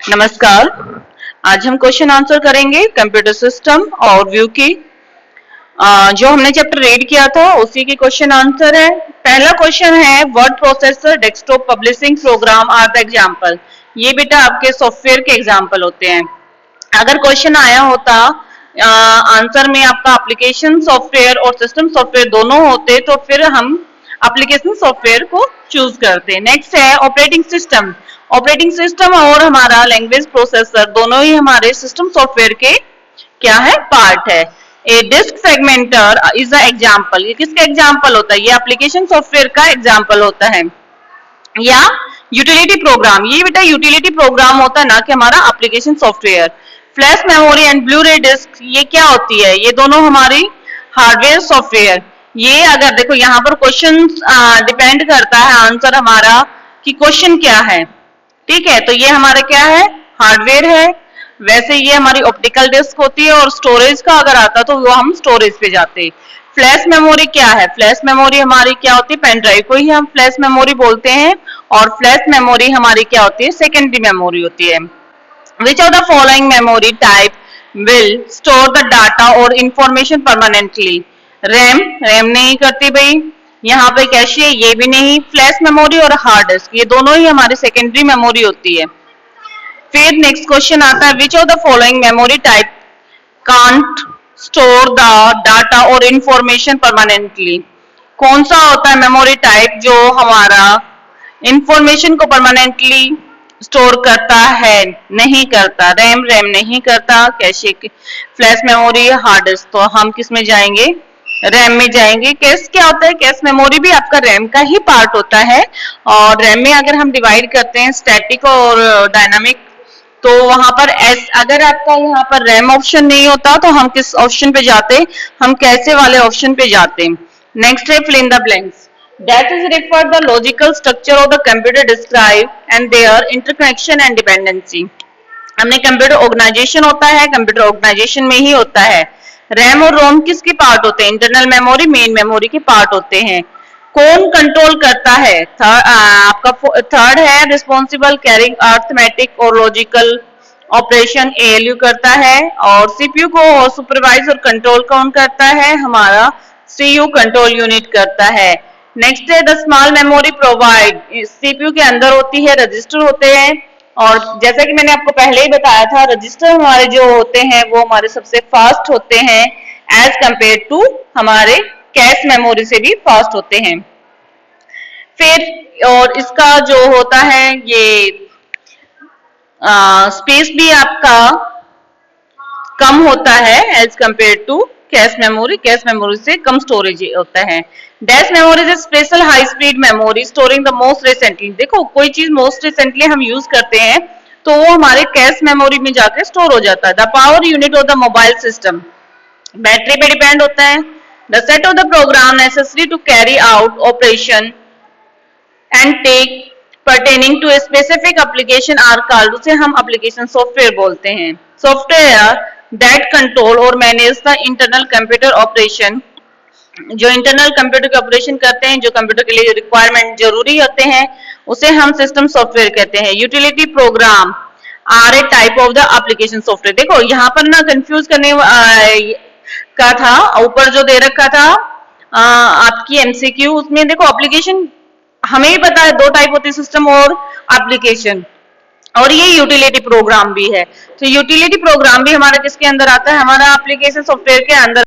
नमस्कार। आज हम क्वेश्चन आंसर करेंगे कंप्यूटर सिस्टम और व्यू की। जो हमने चैप्टर रीड किया था उसी की क्वेश्चन आंसर है। पहला क्वेश्चन है word processor, desktop, publishing program are the example. ये बेटा आपके सॉफ्टवेयर के एग्जांपल होते हैं। अगर क्वेश्चन आया होता आंसर में आपका एप्लीकेशन सॉफ्टवेयर और सिस्टम सॉफ्टवेयर दोनों होते तो फिर हम एप्लीकेशन सॉफ्टवेयर को चूज करते। नेक्स्ट है ऑपरेटिंग सिस्टम। ऑपरेटिंग सिस्टम और हमारा लैंग्वेज प्रोसेसर दोनों ही हमारे सिस्टम सॉफ्टवेयर के क्या है, पार्ट है। ए डिस्क सेगमेंटर इज अ एग्जांपल। ये किसका एग्जांपल होता है? ये एप्लीकेशन सॉफ्टवेयर का एग्जांपल होता है। या यूटिलिटी प्रोग्राम, ये बेटा यूटिलिटी प्रोग्राम होता है ना कि हमारा application software. Flash memory and blue रे डिस्क ये क्या होती है? ये दोनों हमारी हार्डवेयर सॉफ्टवेयर। ये अगर देखो यहाँ पर क्वेश्चन डिपेंड करता है आंसर हमारा कि क्वेश्चन क्या है, ठीक है। तो ये हमारा क्या है, हार्डवेयर है। वैसे ये हमारी ऑप्टिकल डिस्क होती है और स्टोरेज का अगर आता तो वो हम स्टोरेज पे जाते। फ्लैश मेमोरी क्या है? फ्लैश मेमोरी हमारी क्या होती है, पेन ड्राइव को ही हम फ्लैश मेमोरी बोलते हैं। और फ्लैश मेमोरी हमारी क्या होती है, सेकेंडरी मेमोरी होती है। Which of the following memory type will store the data और इंफॉर्मेशन परमानेंटली? रैम, रैम नहीं करती भाई। यहाँ पे कैशे, ये भी नहीं। फ्लैश मेमोरी और हार्ड डिस्क ये दोनों ही हमारी सेकेंडरी मेमोरी होती है। फिर नेक्स्ट क्वेश्चन आता है which of the following memory type can't store the data और इंफॉर्मेशन परमानेंटली? कौन सा होता है मेमोरी टाइप जो हमारा इंफॉर्मेशन को परमानेंटली स्टोर करता है? नहीं करता। रैम, रैम नहीं करता। Cache, flash memory, hard disk. तो हम किस में जाएंगे? रैम में जाएंगे। कैश क्या होता है? कैश मेमोरी भी आपका रैम का ही पार्ट होता है। और रैम में अगर हम डिवाइड करते हैं स्टैटिक और डायनामिक तो वहां पर एस, अगर आपका यहाँ पर रैम ऑप्शन नहीं होता तो हम किस ऑप्शन पे जाते? हम कैसे वाले ऑप्शन पे जाते। नेक्स्ट है fill in the blanks. That is refer the logical structure of the computer describe and their interconnection and dependency. हमने कंप्यूटर ऑर्गेनाइजेशन होता है, कंप्यूटर ऑर्गेनाइजेशन में ही होता है। रैम और रोम किसके पार्ट होते हैं? इंटरनल मेमोरी, मेन मेमोरी के पार्ट होते हैं। कौन कंट्रोल करता है? आपका थर्ड है रिस्पॉन्सिबल कैरिंग अर्थमेटिक और लॉजिकल ऑपरेशन, एएलयू करता है। और सीपीयू को सुपरवाइज और कंट्रोल कौन करता है? हमारा सीयू कंट्रोल यूनिट करता है। नेक्स्ट है the small memory provide. CPU के अंदर होती है, रजिस्टर होते हैं। और जैसा कि मैंने आपको पहले ही बताया था रजिस्टर हमारे जो होते हैं वो हमारे सबसे फास्ट होते हैं एज कंपेयर टू हमारे कैश मेमोरी से भी फास्ट होते हैं। फिर और इसका जो होता है ये स्पेस भी आपका कम होता है as compare to cache memory. Cache memory से कम स्टोरेज होता है। Dash memory is special high speed memory storing the most recently. देखो कोई चीज मोस्ट रिसेंटली हम यूज करते हैं तो वो हमारे कैश मेमोरी में जाकर स्टोर हो जाता है। The power unit of the mobile system battery पे डिपेंड होता है। The set of the program necessary to carry out operation and take pertaining to a specific application are called, उसे हम एप्लीकेशन सॉफ्टवेयर बोलते हैं। सॉफ्टवेयर दैट कंट्रोल और manage the internal computer operation, जो internal computer के operation करते हैं, जो कंप्यूटर के लिए रिक्वायरमेंट जरूरी होते हैं, उसे हम सिस्टम सॉफ्टवेयर कहते हैं। Utility program are a type of the application software. देखो यहाँ पर ना कंफ्यूज करने का था, ऊपर जो दे रखा था आपकी एमसीक्यू, उसमें देखो एप्लीकेशन हमें ही पता है दो टाइप होती है, सिस्टम और एप्लीकेशन। और ये यूटिलिटी प्रोग्राम भी है। तो यूटिलिटी प्रोग्राम भी हमारा किसके अंदर आता है? हमारा एप्लीकेशन सॉफ्टवेयर के अंदर